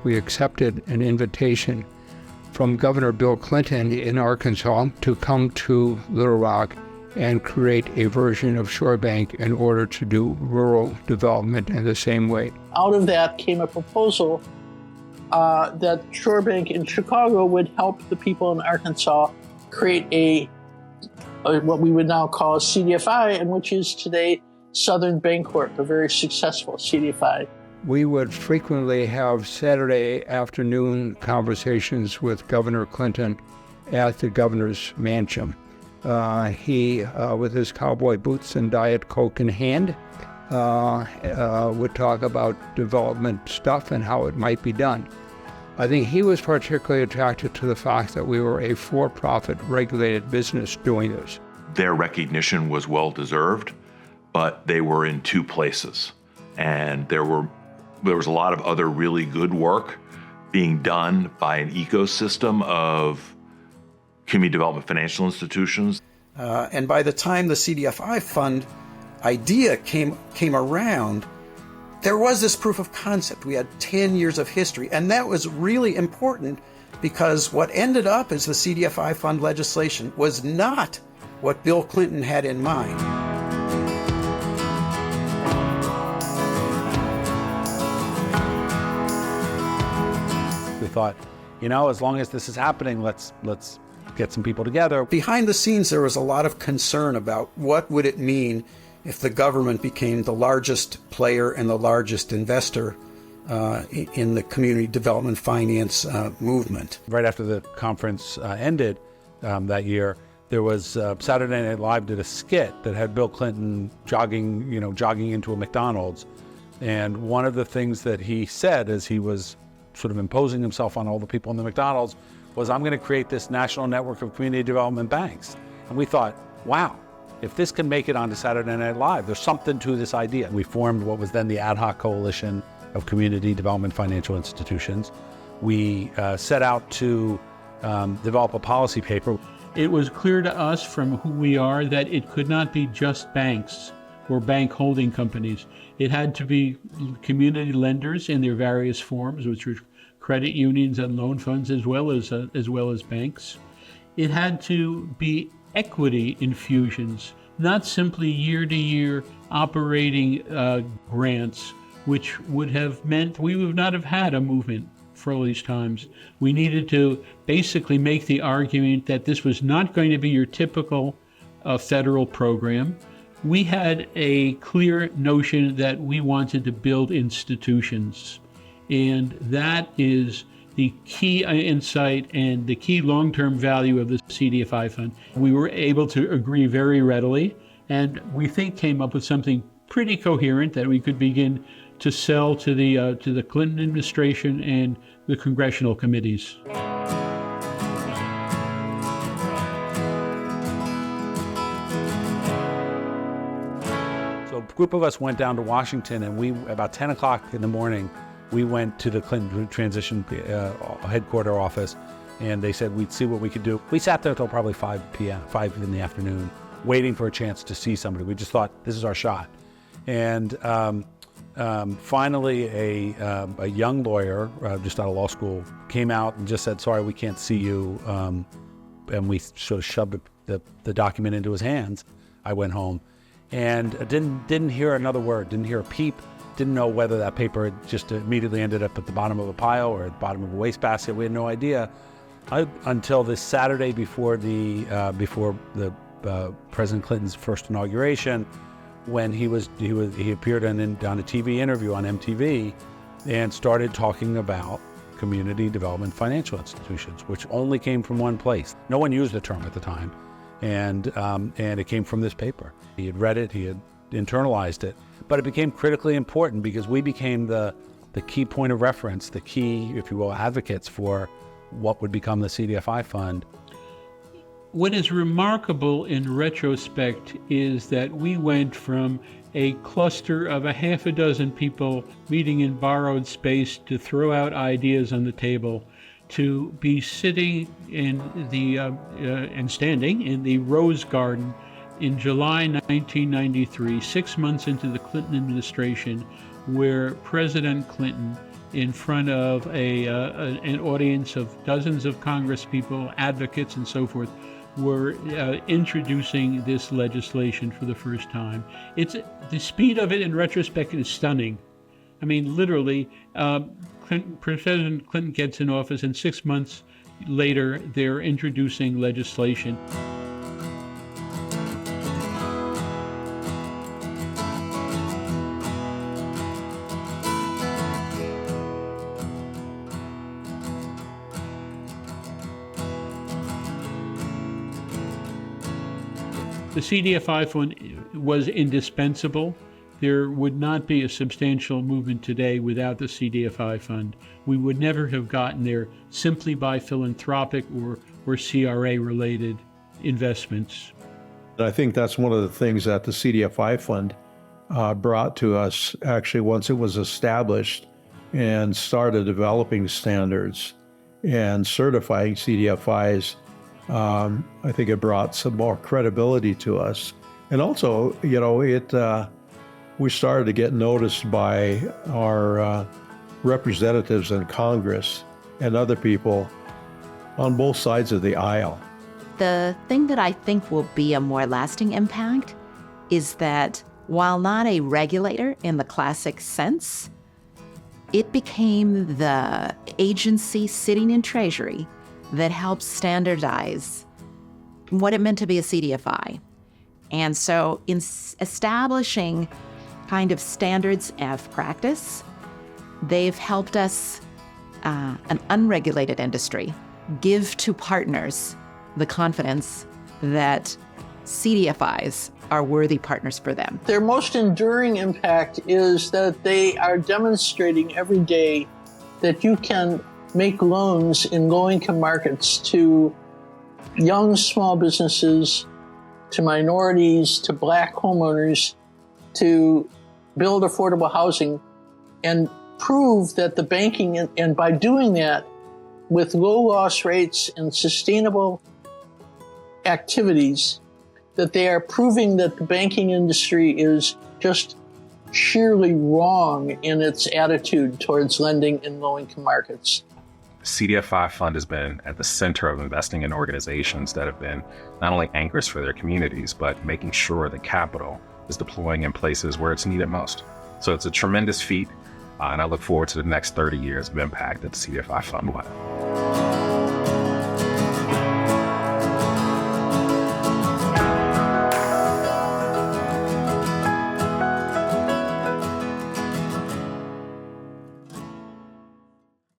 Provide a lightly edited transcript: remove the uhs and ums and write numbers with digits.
we accepted an invitation from Governor Bill Clinton in Arkansas to come to Little Rock and create a version of ShoreBank in order to do rural development in the same way. Out of that came a proposal that ShoreBank in Chicago would help the people in Arkansas create a what we would now call CDFI, and which is today Southern Bancorp, a very successful CDFI. We would frequently have Saturday afternoon conversations with Governor Clinton at the governor's mansion. He, with his cowboy boots and Diet Coke in hand, would talk about development stuff and how it might be done. I think he was particularly attracted to the fact that we were a for-profit regulated business doing this. Their recognition was well-deserved, but they were in two places. And there was a lot of other really good work being done by an ecosystem of community development financial institutions. And by the time the CDFI Fund idea came around, there was this proof of concept. We had 10 years of history, and that was really important because what ended up as the CDFI Fund legislation was not what Bill Clinton had in mind. We thought, as long as this is happening, let's get some people together. Behind the scenes, there was a lot of concern about what would it mean if the government became the largest player and the largest investor in the community development finance movement. Right after the conference ended that year, there was Saturday Night Live did a skit that had Bill Clinton jogging into a McDonald's. And one of the things that he said as he was sort of imposing himself on all the people in the McDonald's was, I'm going to create this national network of community development banks. And we thought, wow, if this can make it onto Saturday Night Live, there's something to this idea. We formed what was then the Ad Hoc Coalition of Community Development Financial Institutions. We set out to develop a policy paper. It was clear to us from who we are that it could not be just banks or bank holding companies. It had to be community lenders in their various forms, which were credit unions and loan funds as well as banks. It had to be equity infusions, not simply year-to-year operating grants, which would have meant we would not have had a movement for all these times. We needed to basically make the argument that this was not going to be your typical federal program. We had a clear notion that we wanted to build institutions, and that is the key insight and the key long-term value of the CDFI Fund. We were able to agree very readily, and we think came up with something pretty coherent that we could begin to sell to the Clinton administration and the congressional committees. So a group of us went down to Washington, and about 10 o'clock in the morning, we went to the Clinton transition headquarter office, and they said we'd see what we could do. We sat there until probably 5 in the afternoon, waiting for a chance to see somebody. We just thought, this is our shot. And finally, a young lawyer, just out of law school, came out and just said, sorry, we can't see you. And we sort of shoved the document into his hands. I went home and didn't hear another word, didn't hear a peep. Didn't know whether that paper had just immediately ended up at the bottom of a pile or at the bottom of a wastebasket. We had no idea until this Saturday before President Clinton's first inauguration, when he appeared on a TV interview on MTV and started talking about community development financial institutions, which only came from one place. No one used the term at the time, and it came from this paper. He had read it, he had internalized it. But it became critically important because we became the key point of reference, the key, if you will, advocates for what would become the CDFI Fund. What is remarkable in retrospect is that we went from a cluster of a half a dozen people meeting in borrowed space to throw out ideas on the table to be sitting in and standing in the Rose Garden in July 1993, 6 months into the Clinton administration, where President Clinton in front of an audience of dozens of Congress people, advocates, and so forth, were introducing this legislation for the first time. The speed of it in retrospect is stunning. I mean, literally, President Clinton gets in office, and 6 months later, they're introducing legislation. The CDFI Fund was indispensable. There would not be a substantial movement today without the CDFI Fund. We would never have gotten there simply by philanthropic or CRA-related investments. I think that's one of the things that the CDFI Fund brought to us, actually, once it was established and started developing standards and certifying CDFIs. I think it brought some more credibility to us. And also, we started to get noticed by our representatives in Congress and other people on both sides of the aisle. The thing that I think will be a more lasting impact is that while not a regulator in the classic sense, it became the agency sitting in Treasury that helps standardize what it meant to be a CDFI. And so in establishing kind of standards of practice, they've helped us, an unregulated industry, give to partners the confidence that CDFIs are worthy partners for them. Their most enduring impact is that they are demonstrating every day that you can make loans in low-income markets to young small businesses, to minorities, to Black homeowners, to build affordable housing, and prove that the banking, and by doing that with low loss rates and sustainable activities, that they are proving that the banking industry is just sheerly wrong in its attitude towards lending in low-income markets. CDFI Fund has been at the center of investing in organizations that have been not only anchors for their communities, but making sure the capital is deploying in places where it's needed most. So it's a tremendous feat, and I look forward to the next 30 years of impact that the CDFI Fund will have.